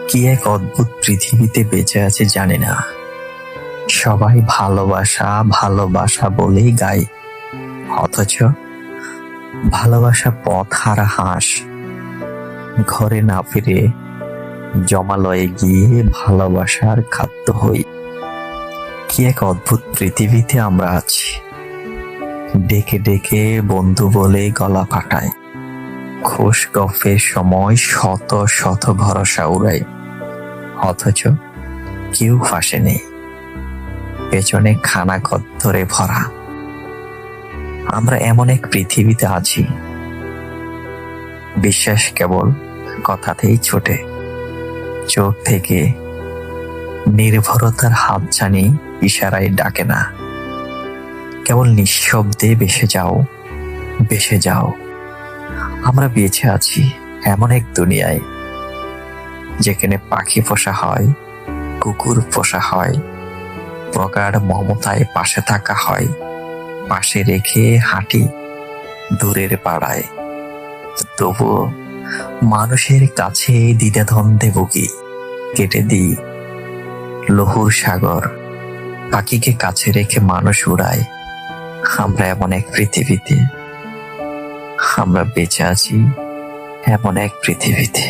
কি এক অদ্ভুত পৃথিবীতে বেঁচে আছে জানি না। সবাই ভালোবাসা ভালোবাসা বলেই গায়, অথচ ভালোবাসা পথ হারা হাঁস ঘরে না ফিরে জমালয়ে গিয়ে ভালোবাসার খাদ্য হই। কি এক অদ্ভুত পৃথিবীতে আমরা আছি। ডেকে ডেকে বন্ধু বলে গলা ফাটায়, খোশ গল্পের সময় শত শত ভরসা উড়ায়, অথচ কেউ ফাঁসে নেই, পেছনে খানা গদ্দরে ভরা। আমরা এমন এক পৃথিবীতে আছি, বিশ্বাস কেবল কথাতেই ছোটে, চোখ থেকে নির্ভরতার হাত জানি ইশারায় ডাকে না। কেবল নিঃশব্দে বেসে যাও। আমরা বেঁচে আছি এমন এক দুনিয়ায়, যেখানে পাখি পোষা হয়, কুকুর পোষা হয়, প্রগাঢ় মমতায় পাশে থাকা হয়, পাশে রেখে হাঁটি দূরের পাড়ায়। তবুও মানুষের কাছে দ্বিধাদ্বন্দ্বে ভুগি, কেটে দিই লৌহর সাগর, পাখিকে কাছে রেখে মানুষ উড়ায়। আমরা এমন এক পৃথিবীতে, আমরা বেঁচে আছি এমন এক পৃথিবীতে।